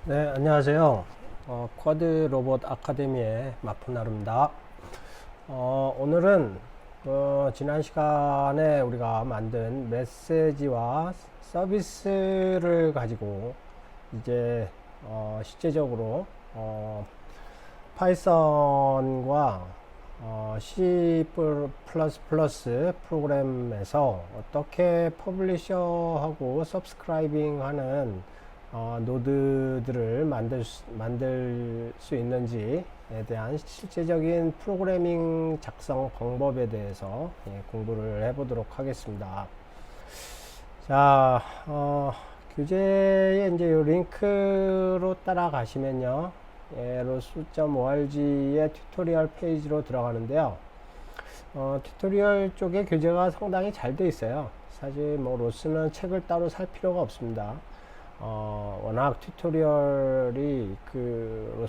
네, 안녕하세요. 쿼드 로봇 아카데미의 마푸나루입니다. 오늘은 지난 시간에 우리가 만든 메시지와 서비스를 가지고 이제 실제적으로 파이썬과 C++ 프로그램에서 어떻게 퍼블리셔하고 서브스크라이빙 하는 노드들을 만들 수 있는지에 대한 실제적인 프로그래밍 작성 방법에 대해서 공부를 해보도록 하겠습니다. 자, 교재에 이제 이 링크로 따라가시면요. 로스.org의 튜토리얼 페이지로 들어가는데요. 튜토리얼 쪽에 교재가 상당히 잘 되어 있어요. 사실 뭐 로스는 책을 따로 살 필요가 없습니다. 워낙 튜토리얼이 그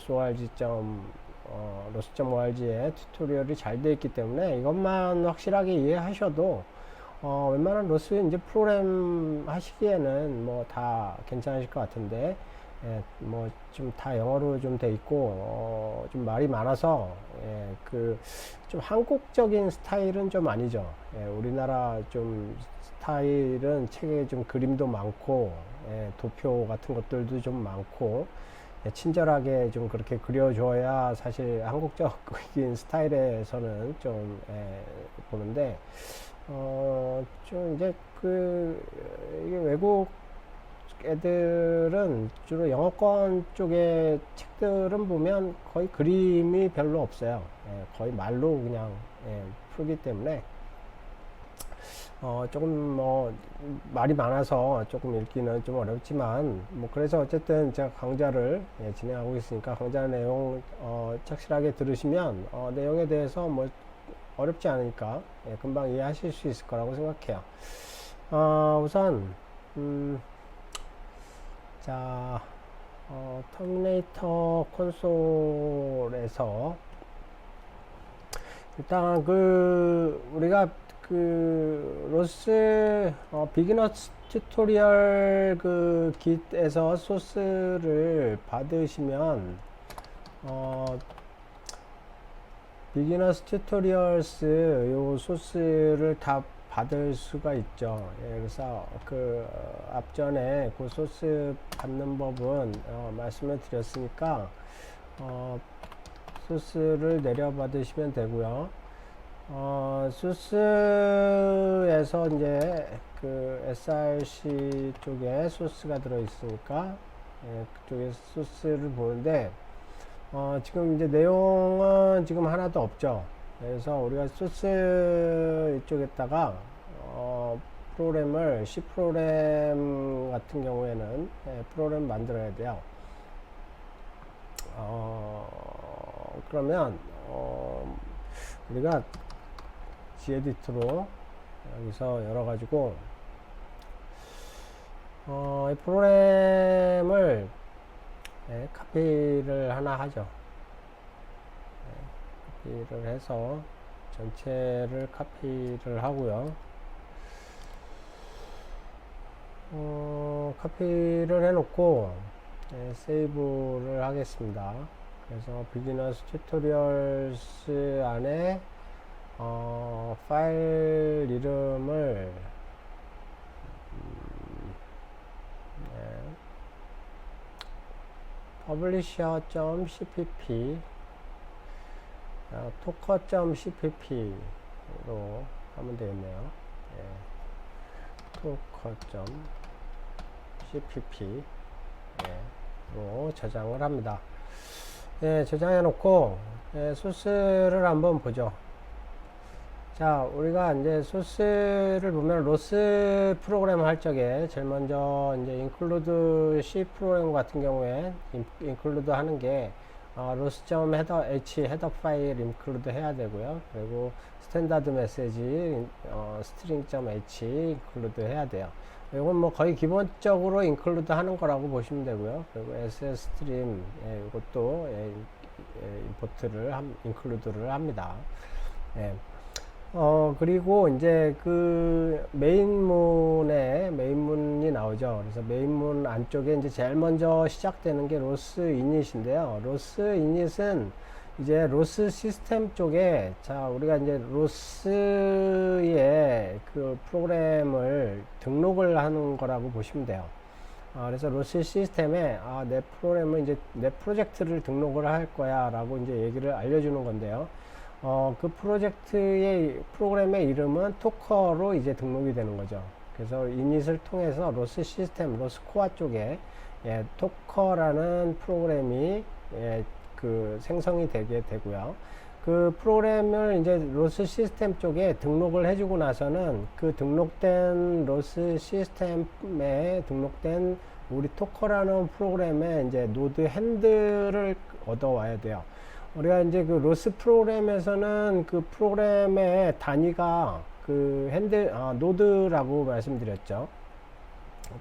로스.org의 튜토리얼이 잘 되어 있기 때문에 이것만 확실하게 이해하셔도 웬만한 로스 이제 프로그램 하시기에는 뭐 다 괜찮으실 것 같은데, 뭐 좀 다 영어로 좀 돼 있고 좀 말이 많아서 좀 한국적인 스타일은 좀 아니죠. 우리나라 좀 스타일은 책에 좀 그림도 많고 도표 같은 것들도 좀 많고 친절하게 좀 그렇게 그려줘야 사실 한국적인 스타일에서는 좀 보는데 좀 이제 이게 외국 애들은 주로 영어권 쪽의 책들은 보면 거의 그림이 별로 없어요. 거의 말로 그냥 풀기 때문에 조금 뭐 말이 많아서 조금 읽기는 좀 어렵지만 뭐 그래서 어쨌든 제가 강좌를 진행하고 있으니까 강좌 내용 착실하게 들으시면 내용에 대해서 뭐 어렵지 않으니까 금방 이해하실 수 있을 거라고 생각해요. 우선 자, 터미네이터 콘솔에서 일단 우리가 로스 비기너스 튜토리얼 kit에서 소스를 받으시면 비기너스 튜토리얼스 요 소스를 다 받을 수가 있죠. 그래서 앞전에 그 소스 받는 법은 말씀을 드렸으니까 소스를 내려 받으시면 되고요. 소스에서 이제 SRC 쪽에 소스가 들어 있으니까 그쪽에 소스를 보는데 지금 이제 내용은 지금 하나도 없죠. 그래서 우리가 소스 이쪽에다가 프로그램을 C 프로그램 같은 경우에는 프로그램 만들어야 돼요. 그러면 우리가 G에디터로 여기서 열어가지고 이 프로그램을 카피를 하나 하죠. 카피를 해서 전체를 카피를 하고요. 카피를 해놓고 세이브를 하겠습니다. 그래서 비기너스 튜토리얼스 안에 파일 이름을 publisher.cpp toker.cpp로 하면 되겠네요. toker.cpp 로 저장을 합니다. 저장해 놓고 소스를 한번 보죠. 자, 우리가 이제 소스를 보면 로스 프로그램 할 적에 제일 먼저 이제 include C 프로그램 같은 경우에 include 하는 게 로스.h 헤더 파일 include 해야 되고요. 그리고 스탠다드 메시지 string.h include 해야 돼요. 이건 뭐 거의 기본적으로 include 하는 거라고 보시면 되고요. 그리고 ss stream 이것도 import를 include를 합니다. 그리고 이제 그 메인문이 나오죠. 그래서 메인문 안쪽에 이제 제일 먼저 시작되는 게 로스 이닛인데요. 로스 이닛은 이제 로스 시스템 쪽에, 자, 우리가 이제 로스의 그 프로그램을 등록을 하는 거라고 보시면 돼요. 그래서 로스 시스템에, 내 프로그램을 이제 내 프로젝트를 등록을 할 거야 라고 이제 얘기를 알려주는 건데요. 그 프로그램의 이름은 토커로 이제 등록이 되는 거죠. 그래서 이닛을 통해서 로스 시스템, 로스 코어 쪽에 토커라는 프로그램이 그 생성이 되게 되고요. 그 프로그램을 이제 로스 시스템 쪽에 등록을 해주고 나서는 그 등록된 로스 시스템에 등록된 우리 토커라는 프로그램의 이제 노드 핸들을 얻어와야 돼요. 우리가 이제 그 로스 프로그램에서는 그 프로그램의 단위가 그 노드라고 말씀드렸죠.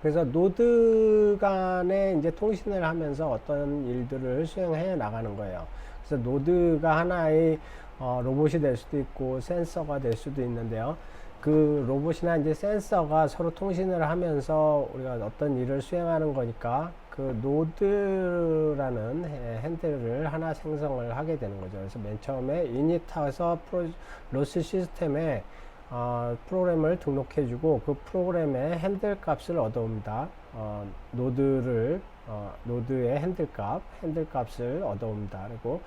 그래서 노드 간에 이제 통신을 하면서 어떤 일들을 수행해 나가는 거예요. 그래서 노드가 하나의 로봇이 될 수도 있고 센서가 될 수도 있는데요. 그 로봇이나 이제 센서가 서로 통신을 하면서 우리가 어떤 일을 수행하는 거니까 그 노드라는 핸들을 하나 생성을 하게 되는 거죠. 그래서 맨 처음에 이닛에서 로스 시스템에 프로그램을 등록해주고 그 프로그램의 핸들 값을 얻어옵니다. 노드의 핸들 값을 얻어옵니다. 그리고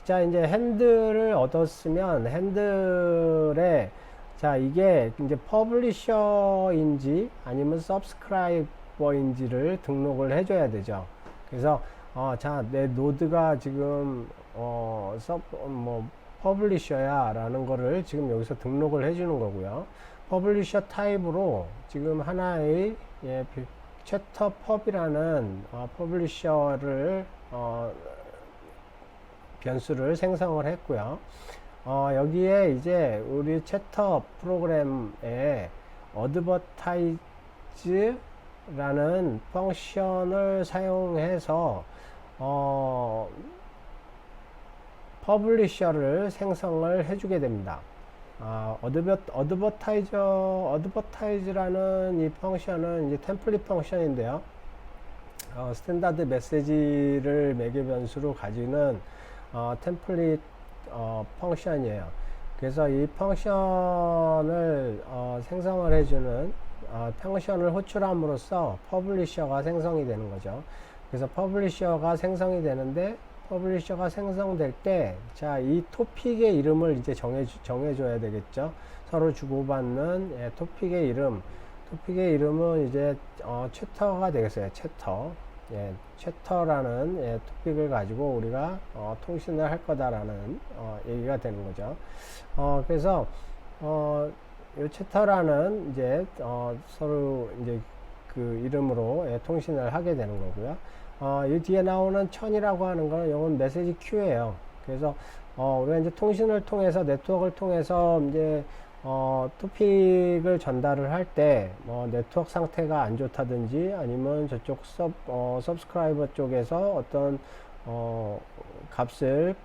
자, 이제 핸들을 얻었으면 핸들에, 자, 이게 이제 퍼블리셔인지 아니면 서브스크라이버인지를 등록을 해줘야 되죠. 그래서 자, 내 노드가 지금 퍼블리셔야 라는 거를 지금 여기서 등록을 해주는 거고요. 퍼블리셔 타입으로 지금 하나의 챕터 펍이라는 퍼블리셔를 변수를 생성을 했고요. 여기에 이제 우리 챕터 프로그램에 어드버타이즈라는 펑션을 사용해서 퍼블리셔를 생성을 해주게 됩니다. 어드버타이즈라는 이 펑션은 이제 템플릿 펑션인데요. 스탠다드 메시지를 매개 변수로 가지는 템플릿 펑션이에요. 그래서 이 펑션을 생성을 해주는 펑션을 호출함으로써 퍼블리셔가 생성이 되는 거죠. 그래서 퍼블리셔가 생성이 되는데, 퍼블리셔가 생성될 때, 자, 이 토픽의 이름을 이제 정해줘야 되겠죠. 서로 주고받는 토픽의 이름은 이제 챕터가 되겠어요. 챕터라는 토픽을 가지고 우리가 통신을 할 거다라는 얘기가 되는 거죠. 그래서 이 챕터라는 이제 서로 이제 그 이름으로 통신을 하게 되는 거고요. 이 뒤에 나오는 1000이라고 하는 거는 이건 메시지 큐예요. 그래서 우리가 이제 통신을 통해서, 네트워크를 통해서 이제 토픽을 전달을 할 때 네트워크 상태가 안 좋다든지 아니면 저쪽 서브스크라이버 쪽에서 어떤 값을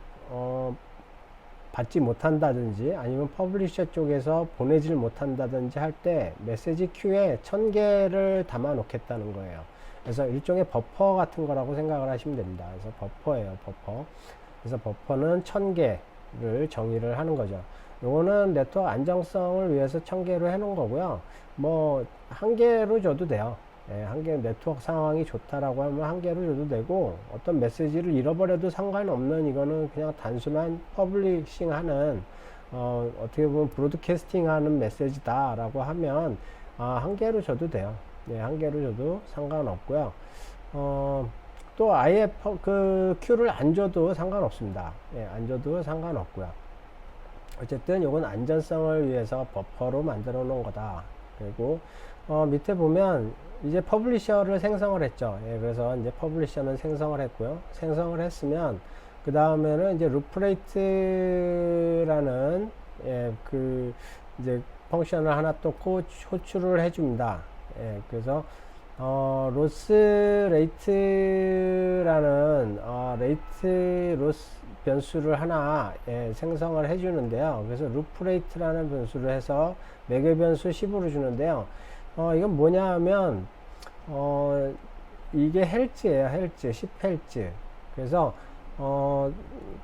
받지 못한다든지 아니면 퍼블리셔 쪽에서 보내질 못한다든지 할 때 메시지 큐에 1000개를 담아 놓겠다는 거예요. 그래서 일종의 버퍼 같은 거라고 생각을 하시면 됩니다. 그래서 버퍼예요, 버퍼. 그래서 버퍼는 1000개를 정의를 하는 거죠. 요거는 네트워크 안정성을 위해서 1000개로 해 놓은 거고요. 뭐 1개로 줘도 돼요. 한 개 네트워크 상황이 좋다라고 하면 1개로 줘도 되고, 어떤 메시지를 잃어버려도 상관없는, 이거는 그냥 단순한 퍼블리싱 하는 어떻게 보면 브로드캐스팅 하는 메시지다 라고 하면 1개로 줘도 돼요. 1개로 줘도 상관없고요. 또 아예 그 큐를 안 줘도 상관없습니다. 안 줘도 상관없고요. 어쨌든 이건 안전성을 위해서 버퍼로 만들어 놓은 거다. 그리고 밑에 보면 이제 퍼블리셔를 생성을 했죠. 그래서 이제 퍼블리셔는 생성을 했고요. 생성을 했으면 그 다음에는 이제 루프레이트라는 그 이제 펑션을 하나 또 호출을 해줍니다. 그래서 로스 레이트라는 변수를 하나 생성을 해주는데요. 그래서 루프레이트라는 변수를 해서 매개 변수 10으로 주는데요. 이건 뭐냐 하면 이게 헬츠예요. 헬츠 10헬츠. 그래서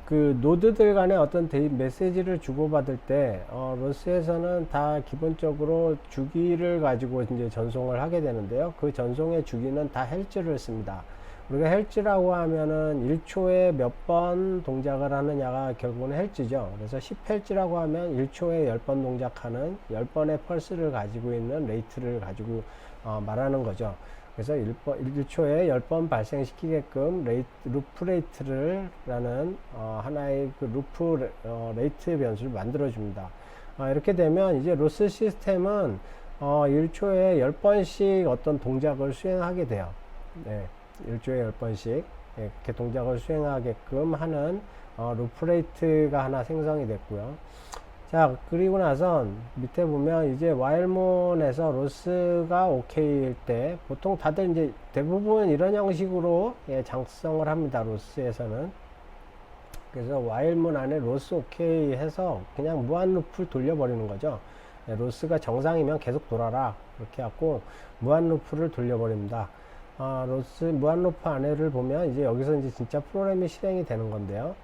그 노드들 간에 어떤 메시지를 주고받을 때 로스에서는 다 기본적으로 주기를 가지고 이제 전송을 하게 되는데요. 그 전송의 주기는 다 헬츠를 씁니다. 우리가 헬츠라고 하면은 1초에 몇 번 동작을 하느냐가 결국은 헬츠죠. 그래서 10헬츠라고 하면 1초에 10번 동작하는 10번의 펄스를 가지고 있는 레이트를 가지고 말하는 거죠. 그래서 1초에 10번 발생시키게끔 루프 레이트를 라는 하나의 그 루프 레이트 변수를 만들어 줍니다. 이렇게 되면 이제 로스 시스템은 1초에 10번씩 어떤 동작을 수행하게 돼요. 네, 1초에 10번씩 이렇게 동작을 수행하게끔 하는 루프 레이트가 하나 생성이 됐고요. 자, 그리고 나선 밑에 보면 이제 while문에서 로스가 오케이일 때 보통 다들 이제 대부분 이런 형식으로 작성을 합니다. 로스에서는. 그래서 while문 안에 로스 오케이 해서 그냥 무한 루프를 돌려버리는 거죠. 로스가 정상이면 계속 돌아라 그렇게 하고 무한 루프를 돌려버립니다. 로스 무한 루프 안에를 보면 이제 여기서 이제 진짜 프로그램이 실행이 되는 건데요.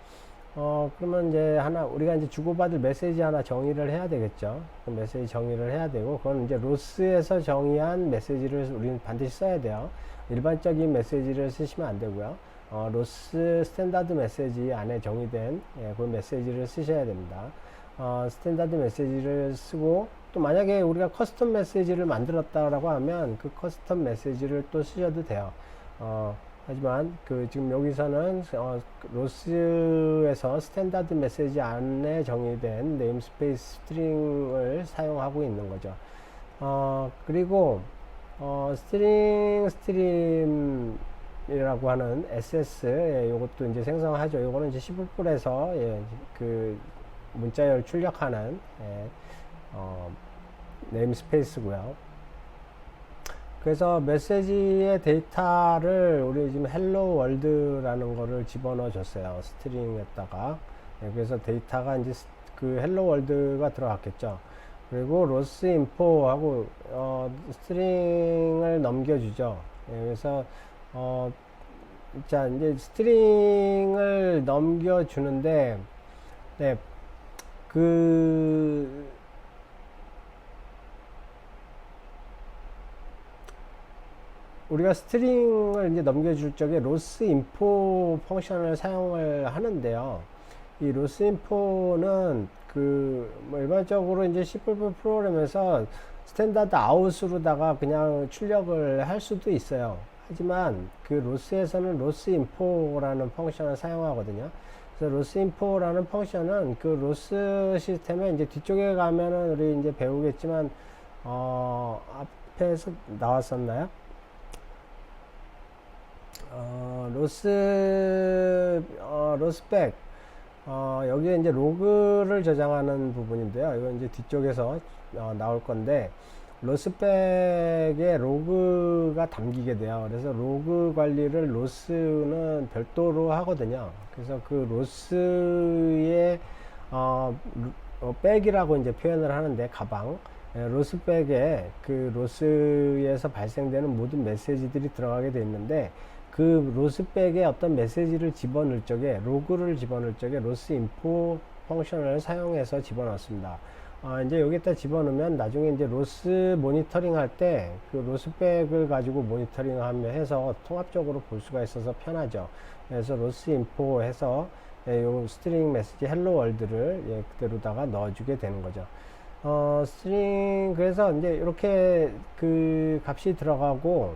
그러면 이제 우리가 이제 주고받을 메시지 하나 정의를 해야 되겠죠. 그 메시지 정의를 해야 되고, 그건 이제 로스에서 정의한 메시지를 우리는 반드시 써야 돼요. 일반적인 메시지를 쓰시면 안 되고요. 로스 스탠다드 메시지 안에 정의된 그 메시지를 쓰셔야 됩니다. 스탠다드 메시지를 쓰고, 또 만약에 우리가 커스텀 메시지를 만들었다라고 하면 그 커스텀 메시지를 또 쓰셔도 돼요. 하지만 지금 여기서는 로스에서 스탠다드 메시지 안에 정의된 네임스페이스 스트링을 사용하고 있는 거죠. 그리고 스트림이라고 하는 SS 요것도 이제 생성하죠. 요거는 이제 11불에서 그 문자열 출력하는 네임스페이스고요. 그래서 메시지의 데이터를 우리 지금 헬로 월드라는 거를 집어넣어 줬어요. 스트링에다가. 그래서 데이터가 이제 그 헬로 월드가 들어갔겠죠. 그리고 로스 인포하고 스트링을 넘겨주죠. 그래서 자 이제 스트링을 넘겨주는데 네, 우리가 스트링을 이제 넘겨줄 적에 로스 인포 펑션을 사용을 하는데요. 이 로스 인포는 뭐 일반적으로 이제 C++ 프로그램에서 스탠다드 아웃으로다가 그냥 출력을 할 수도 있어요. 하지만 그 로스에서는 로스 인포라는 펑션을 사용하거든요. 그래서 로스 인포라는 펑션은 그 로스 시스템에 이제 뒤쪽에 가면은 우리 이제 배우겠지만 앞에서 나왔었나요? 로스백 여기에 이제 로그를 저장하는 부분인데요. 이건 이제 뒤쪽에서 나올 건데 로스백에 로그가 담기게 돼요. 그래서 로그 관리를 로스는 별도로 하거든요. 그래서 그 로스의 백이라고 이제 표현을 하는데 가방 로스백에 그 로스에서 발생되는 모든 메시지들이 들어가게 돼 있는데 그 로스백에 어떤 메시지를 집어넣을 적에 로그를 집어넣을 적에 로스 인포 펑션을 사용해서 집어넣습니다. 이제 여기다 집어넣으면 나중에 이제 로스 모니터링 할 때 그 로스백을 가지고 모니터링 하면 해서 통합적으로 볼 수가 있어서 편하죠. 그래서 로스 인포 해서 요 스트링 메시지 헬로 월드를 그대로다가 넣어주게 되는 거죠. 스트링 그래서 이제 이렇게 그 값이 들어가고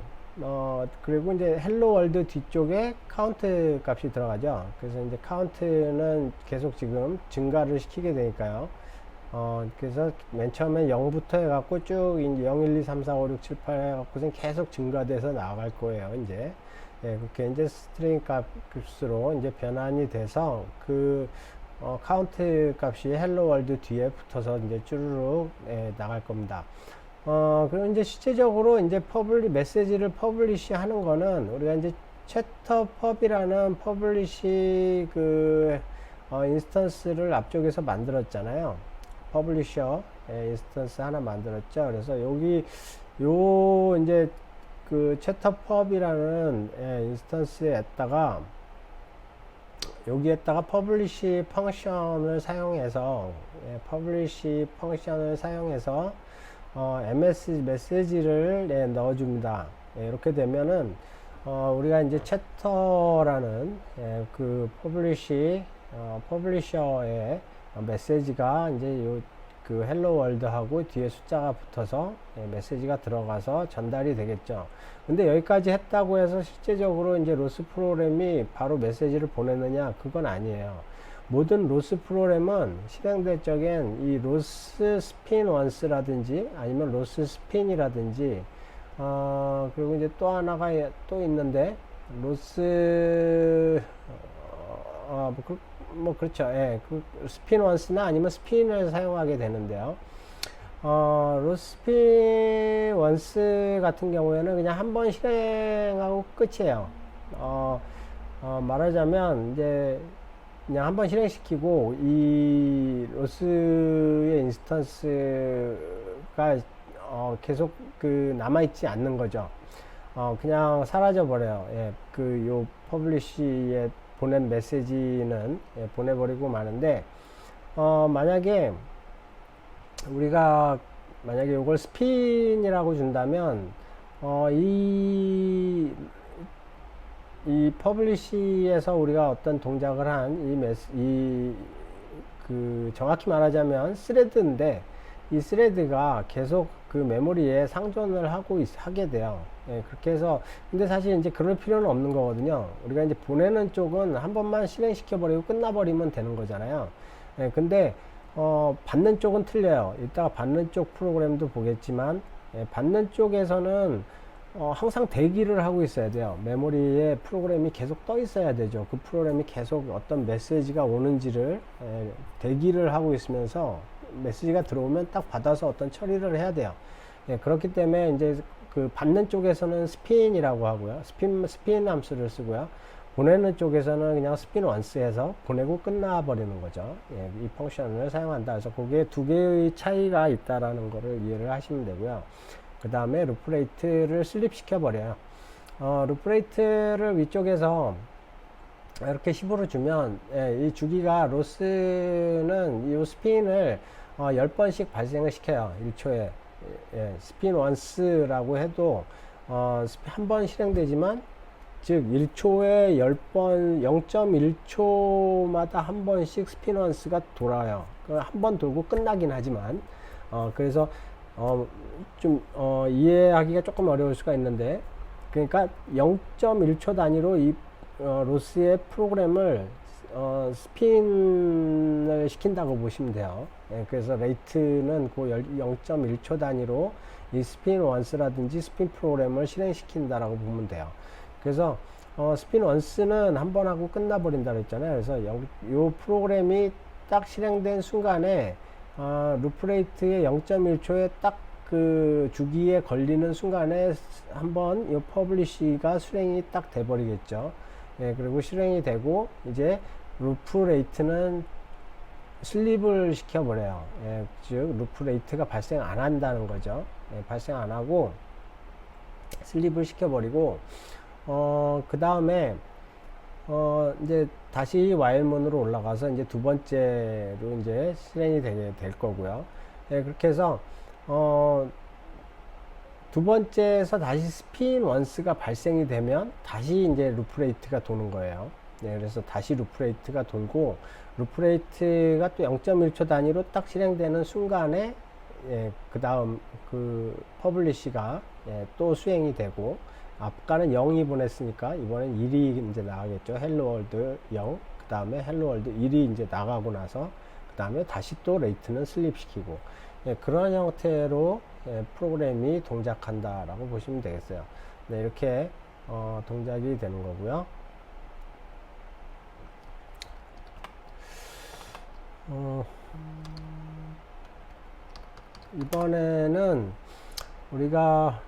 그리고 이제 헬로 월드 뒤쪽에 카운트 값이 들어가죠. 그래서 이제 카운트는 계속 지금 증가를 시키게 되니까요. 그래서 맨 처음에 0부터 해갖고 쭉 이제 0, 1, 2, 3, 4, 5, 6, 7, 8 해갖고선 계속 증가돼서 나아갈 거예요. 이제 그렇게 이제 스트링 값으로 이제 변환이 돼서 카운트 값이 헬로 월드 뒤에 붙어서 이제 쭈르륵 나갈 겁니다. 그리고 이제 실제적으로 이제 메시지를 퍼블리시 하는 거는 우리가 이제 챕터 펍이라는 퍼블리시 인스턴스를 앞쪽에서 만들었잖아요. 퍼블리셔 인스턴스 하나 만들었죠. 그래서 여기 요 이제 그 채터펍이라는 인스턴스에다가 여기에다가 퍼블리시 펑션을 사용해서 퍼블리시 펑션을 사용해서 메시지를 넣어줍니다. 이렇게 되면은 우리가 이제 채터라는 그 퍼블리셔의 메시지가 이제 요 그 헬로 월드하고 뒤에 숫자가 붙어서 메시지가 들어가서 전달이 되겠죠. 근데 여기까지 했다고 해서 실제적으로 이제 로스 프로그램이 바로 메시지를 보내느냐, 그건 아니에요. 모든 로스 프로그램은 실행될 적엔 이 로스 스핀 원스라든지 아니면 로스 스핀이라든지 그리고 이제 또 하나가 또 있는데 로스 그렇죠. 예, 그 스핀 원스나 아니면 스핀을 사용하게 되는데요. 로스 스핀 원스 같은 경우에는 그냥 한 번 실행하고 끝이에요. 말하자면 이제 그냥 한 번 실행시키고 이 로스의 인스턴스가 계속 그 남아있지 않는 거죠. 그냥 사라져 버려요. 예, 그 요 퍼블리시에 보낸 메시지는 보내버리고 마는데 만약에 우리가 만약에 이걸 스핀이라고 준다면 이 퍼블리시에서 우리가 어떤 동작을 한 그 정확히 말하자면 스레드인데 이 스레드가 계속 그 메모리에 상존을 하게 돼요. 예, 그렇게 해서 근데 사실 이제 그럴 필요는 없는 거거든요. 우리가 이제 보내는 쪽은 한 번만 실행시켜 버리고 끝나버리면 되는 거잖아요. 예, 근데 받는 쪽은 틀려요. 이따가 받는 쪽 프로그램도 보겠지만 받는 쪽에서는 항상 대기를 하고 있어야 돼요. 메모리에 프로그램이 계속 떠 있어야 되죠. 그 프로그램이 계속 어떤 메시지가 오는지를 대기를 하고 있으면서 메시지가 들어오면 딱 받아서 어떤 처리를 해야 돼요. 그렇기 때문에 이제 그 받는 쪽에서는 스핀이라고 하고요. 스핀 함수를 쓰고요. 보내는 쪽에서는 그냥 스핀 원스 해서 보내고 끝나 버리는 거죠. 이 펑션을 사용한다. 그래서 거기에 두 개의 차이가 있다라는 거를 이해를 하시면 되고요. 그 다음에 루프레이트를 슬립 시켜버려요. 루프레이트를 위쪽에서 이렇게 10으로 주면 이 주기가 로스는 이 스핀을 10번씩 발생을 시켜요. 1초에. 스핀 원스라고 해도 한 번 실행되지만 즉 1초에 10번 0.1초마다 한 번씩 스핀 원스가 돌아요. 한 번 돌고 끝나긴 하지만 그래서 이해하기가 조금 어려울 수가 있는데 그러니까 0.1초 단위로 이 로스의 프로그램을 스핀을 시킨다고 보시면 돼요. 그래서 레이트는 그 0.1초 단위로 이 스핀 원스라든지 스핀 프로그램을 실행시킨다라고 보면 돼요. 그래서 스핀 원스는 한 번 하고 끝나버린다 그랬잖아요. 그래서 이 프로그램이 딱 실행된 순간에 루프레이트의 0.1초에 딱 그 주기에 걸리는 순간에 한번 이 퍼블리시가 수행이 딱 돼 버리겠죠. 그리고 실행이 되고 이제 루프레이트는 슬립을 시켜버려요. 즉 루프레이트가 발생 안 한다는 거죠. 발생 안 하고 슬립을 시켜버리고 그 다음에 이제 다시 while문으로 올라가서 이제 두 번째로 이제 실행이 되게 될 거고요. 그렇게 해서 두 번째에서 다시 스핀 원스가 발생이 되면 다시 이제 루프레이트가 도는 거예요. 그래서 다시 루프레이트가 돌고 루프레이트가 또 0.1초 단위로 딱 실행되는 순간에 그 다음 그 퍼블리시가 또 수행이 되고 아까는 0이 보냈으니까 이번엔 1이 이제 나가겠죠. 헬로월드 0, 그 다음에 헬로월드 1이 이제 나가고 나서 그 다음에 다시 또 레이트는 슬립 시키고 그런 형태로 프로그램이 동작한다라고 보시면 되겠어요. 이렇게 동작이 되는 거고요. 이번에는 우리가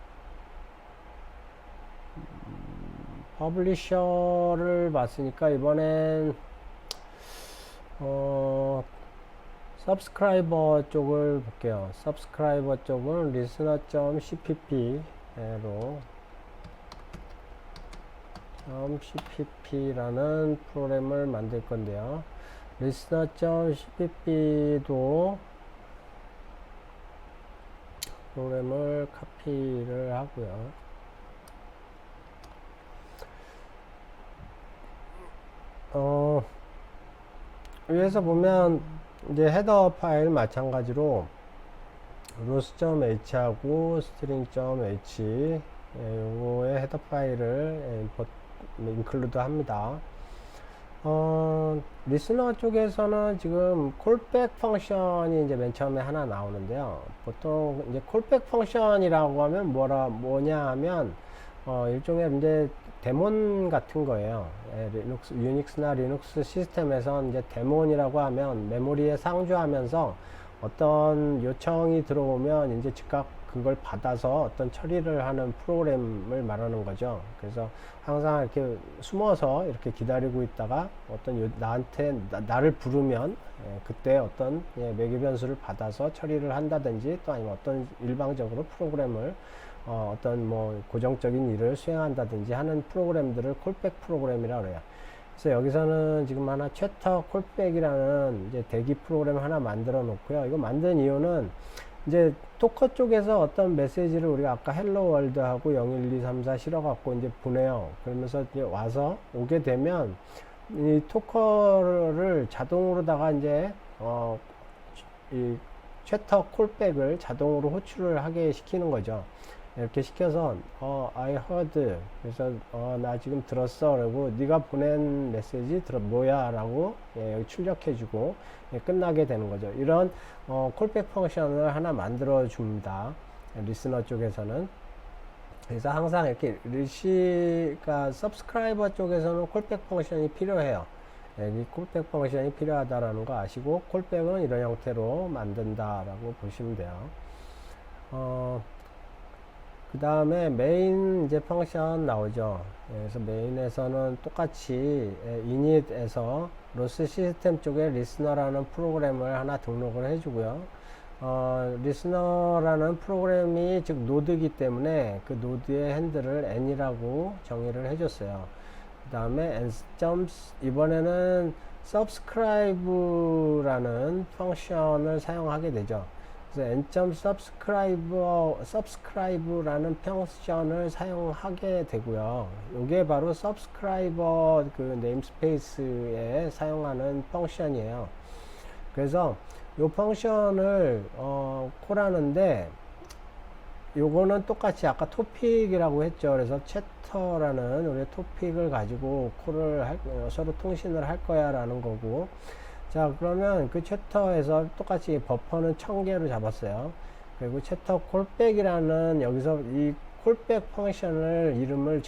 퍼블리셔를 봤으니까 이번엔 어, 서브스크라이버 쪽을 볼게요. 서브스크라이버 쪽은 listener.cpp로 .cpp라는 프로그램을 만들 건데요. listener.cpp도 프로그램을 카피를 하고요. 위에서 보면 이제 헤더 파일 마찬가지로 rows.h하고 string.h 요거의 헤더 파일을 인클루드 합니다. 리스너 쪽에서는 지금 콜백 펑션이 이제 맨 처음에 하나 나오는데요. 보통 이제 콜백 펑션이라고 하면 뭐냐 하면 일종의 이제 데몬 같은 거예요. 리눅스, 유닉스나 리눅스 시스템에서 이제 데몬이라고 하면 메모리에 상주하면서 어떤 요청이 들어오면 이제 즉각 그걸 받아서 어떤 처리를 하는 프로그램을 말하는 거죠. 그래서 항상 이렇게 숨어서 이렇게 기다리고 있다가 어떤 나한테 나를 부르면 그때 어떤 매개 변수를 받아서 처리를 한다든지 또 아니면 어떤 일방적으로 프로그램을 어떤 뭐 고정적인 일을 수행한다든지 하는 프로그램들을 콜백 프로그램이라고 그래요. 그래서 여기서는 지금 하나 최터 콜백이라는 이제 대기 프로그램 하나 만들어 놓고요. 이거 만든 이유는 이제 토커 쪽에서 어떤 메시지를 우리가 아까 헬로 월드하고 0, 1, 2, 3, 4 실어갖고 이제 보내요. 그러면서 이제 와서 오게 되면 이 토커를 자동으로다가 이제 이 최터 콜백을 자동으로 호출을 하게 시키는 거죠. 이렇게 시켜서 I heard, 그래서 나 지금 들었어 라고 네가 보낸 메시지 뭐야 라고 여기 출력해주고 끝나게 되는 거죠. 이런 콜백 펑션을 하나 만들어 줍니다. 리스너 쪽에서는. 그래서 항상 이렇게 그러니까 서브스크라이버 쪽에서는 콜백 펑션이 필요해요. 이 콜백 펑션이 필요하다라는 거 아시고, 콜백은 이런 형태로 만든다라고 보시면 돼요. 그 다음에 메인 이제 펑션 나오죠. 그래서 메인에서는 똑같이 init에서 로스 시스템 쪽에 리스너라는 프로그램을 하나 등록을 해주고요. 리스너라는 프로그램이 즉 노드이기 때문에 그 노드의 핸들을 n이라고 정의를 해줬어요. 그 다음에 이번에는 subscribe라는 펑션을 사용하게 되죠. 그래서 n.subscribe라는 펑션을 사용하게 되고요. 이게 바로 subscriber 그 네임스페이스에 사용하는 펑션이에요. 그래서 이 펑션을 콜하는데 요거는 똑같이 아까 토픽이라고 했죠. 그래서 챕터라는 우리 토픽을 가지고 서로 통신을 할 거야 라는 거고, 자 그러면 그 챕터에서 똑같이 버퍼는 1000개로 잡았어요. 그리고 챕터 콜백이라는 여기서 이 콜백 펑션을 이름을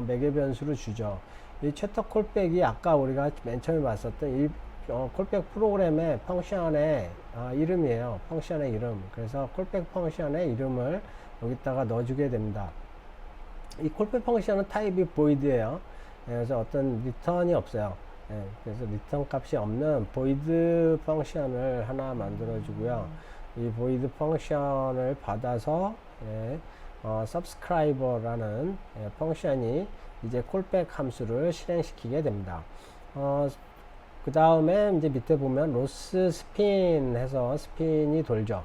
매개 변수로 주죠. 이 챕터 콜백이 아까 우리가 맨 처음에 봤었던 이 콜백 프로그램의 펑션의 이름이에요. 펑션의 이름. 그래서 콜백 펑션의 이름을 여기다가 넣어주게 됩니다. 이 콜백 펑션은 타입이 void예요. 그래서 어떤 리턴이 없어요. 그래서 리턴 값이 없는 void 펑션을 하나 만들어 주고요. 이 void 펑션을 받아서 subscriber라는 펑션이 이제 콜백 함수를 실행시키게 됩니다. 그 다음에 이제 밑에 보면 로스 스핀 해서 스핀이 돌죠.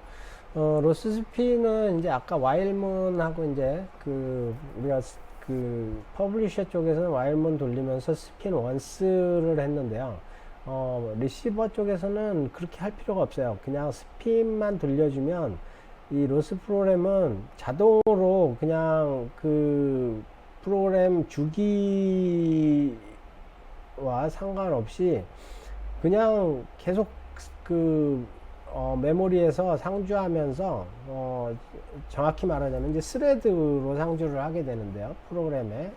로스 스핀은 이제 아까 와일문하고 이제 우리가 퍼블리셔 쪽에서는 와일문 돌리면서 스핀 원스를 했는데요. 리시버 쪽에서는 그렇게 할 필요가 없어요. 그냥 스핀만 돌려주면 이 로스 프로그램은 자동으로 그냥 그 프로그램 주기와 상관없이 그냥 계속 메모리에서 상주하면서 정확히 말하자면 이제 스레드로 상주를 하게 되는데요.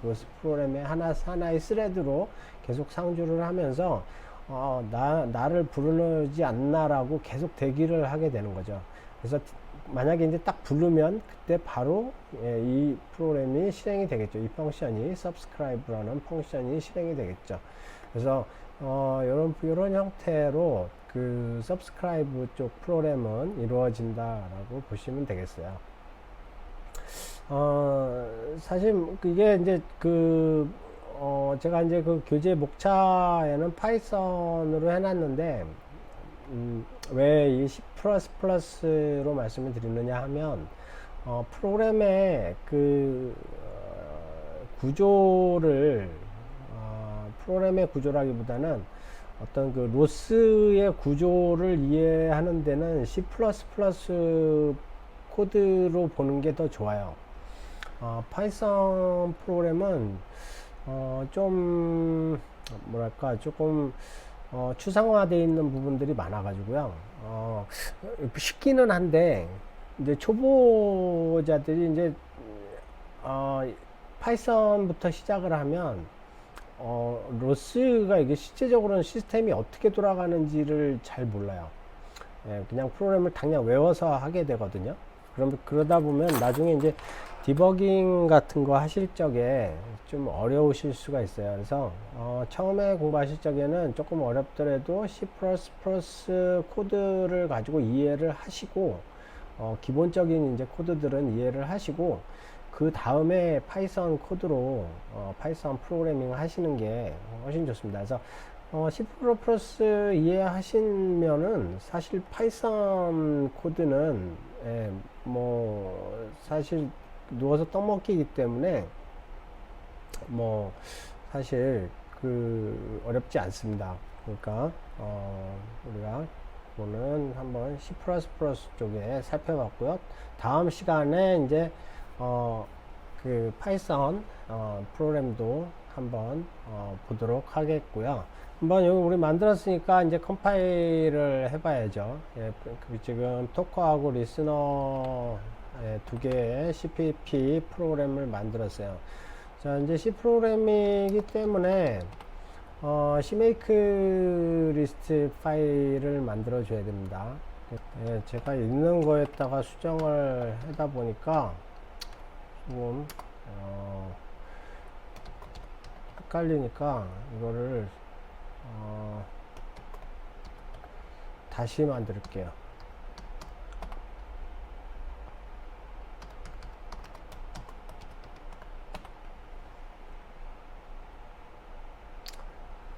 로스 프로그램에 하나의 스레드로 계속 상주를 하면서 나를 부르지 않나라고 계속 대기를 하게 되는 거죠. 그래서 만약에 이제 딱 부르면 그때 바로 이 프로그램이 실행이 되겠죠. 이 펑션이 subscribe라는 펑션이 실행이 되겠죠. 그래서 이런 형태로 그 subscribe 쪽 프로그램은 이루어진다라고 보시면 되겠어요. 사실 이게 이제 제가 이제 그 교재 목차에는 파이썬으로 해놨는데 왜 이 C++로 말씀을 드리느냐 하면 프로그램의 구조를 프로그램의 구조라기보다는 어떤 그 로스의 구조를 이해하는 데는 C++ 코드로 보는 게 더 좋아요. 파이썬 프로그램은 좀 뭐랄까 조금 추상화되어 있는 부분들이 많아 가지고요. 쉽기는 한데 이제 초보자들이 이제 파이썬부터 시작을 하면 로스가 이게 실제적으로는 시스템이 어떻게 돌아가는지를 잘 몰라요. 그냥 프로그램을 당장 외워서 하게 되거든요. 그러다 보면 나중에 이제 디버깅 같은 거 하실 적에 좀 어려우실 수가 있어요. 그래서 처음에 공부하실 적에는 조금 어렵더라도 C++ 코드를 가지고 이해를 하시고 기본적인 이제 코드들은 이해를 하시고 그 다음에 파이썬 코드로 파이썬 프로그래밍 하시는 게 훨씬 좋습니다. 그래서 C++ 이해하시면은 사실 파이썬 코드는 뭐 사실 누워서 떡 먹기이기 때문에 뭐 사실 어렵지 않습니다. 그러니까 우리가 오늘 한번 C++ 쪽에 살펴봤고요. 다음 시간에 이제 그 파이썬 프로그램도 한번 보도록 하겠고요. 한번 여기 우리 만들었으니까 이제 컴파일을 해봐야죠. 지금 토커하고 리스너 두 개의 CPP 프로그램을 만들었어요. 자, 이제 C 프로그램이기 때문에 CMake 리스트 파일을 만들어 줘야 됩니다. 제가 있는 거에다가 수정을 하다 보니까 조금 헷갈리니까 이거를 다시 만들게요.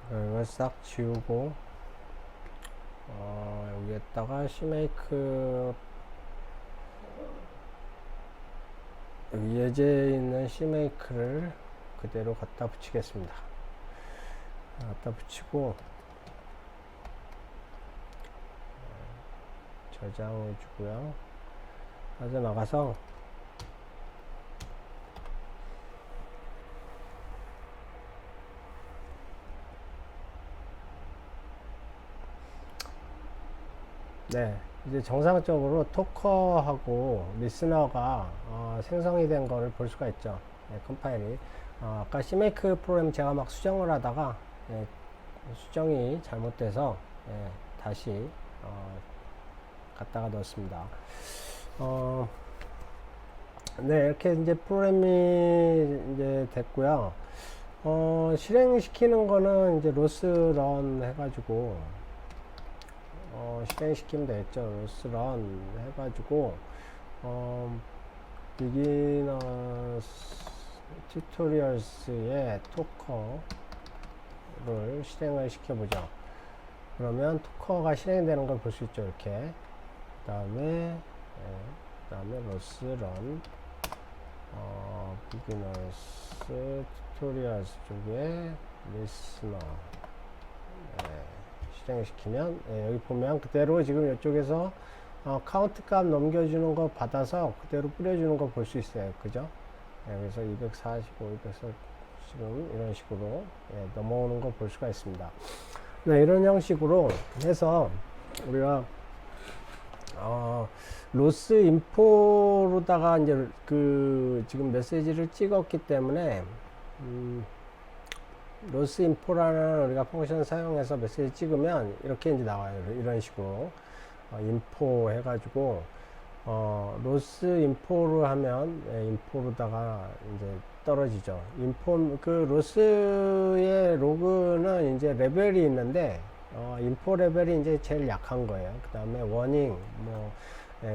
이걸 싹 지우고 여기에다가 CMake 예제에 있는 CMake를 그대로 갖다 붙이겠습니다. 갖다 붙이고 저장해 주고요. 빠져나가서 네, 이제 정상적으로 토커하고 리스너가 생성이 된 거를 볼 수가 있죠. 컴파일이 아까 CMake 프로그램 제가 막 수정을 하다가 수정이 잘못돼서 다시 갖다가 넣었습니다. 네, 이렇게 이제 프로그램이 이제 됐고요. 실행시키는 거는 이제 로스런 해가지고 실행시키면 되겠죠. 로스런 해가지고 비기너스 튜토리얼스의 토커를 실행을 시켜보죠. 그러면 토커가 실행되는 걸 볼 수 있죠. 이렇게 그 다음에 로스런 비기너스 튜토리얼스 쪽에 리스너 실행시키면 여기 보면 그대로 지금 이쪽에서 카운트 값 넘겨주는 거 받아서 그대로 뿌려주는 거 볼 수 있어요. 그죠? 그래서 245, 240 지금 이런 식으로 넘어오는 거 볼 수가 있습니다. 네, 이런 형식으로 해서 우리가 로스 인포로다가 이제 지금 메시지를 찍었기 때문에 로스 인포라는 우리가 펑션 사용해서 메시지 찍으면 이렇게 이제 나와요. 이런 식으로 인포 해가지고 로스 인포를 하면 인포로다가 이제 떨어지죠. 인포 그 로스의 로그는 이제 레벨이 있는데 인포 레벨이 이제 제일 약한 거예요. 그 다음에 워닝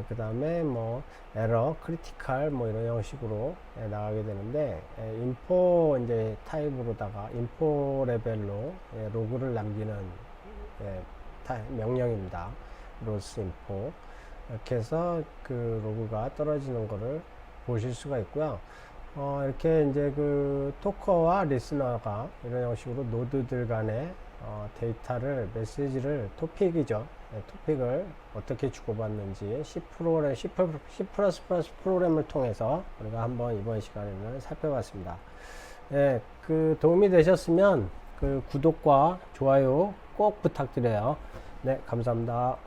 그 다음에 뭐 에러, 크리티컬 뭐 이런 형식으로 나가게 되는데 인포 이제 타입으로다가 인포 레벨로 로그를 남기는 명령입니다. 로스 인포. 이렇게 해서 그 로그가 떨어지는 거를 보실 수가 있고요. 이렇게 이제 그 토커와 리스너가 이런 형식으로 노드들 간의 데이터를, 메시지를, 토픽이죠. 토픽을 어떻게 주고받는지 C 프로그램, C++ 프로그램을 통해서 우리가 한번 이번 시간에는 살펴봤습니다. 예, 그 도움이 되셨으면 그 구독과 좋아요 꼭 부탁드려요. 네, 감사합니다.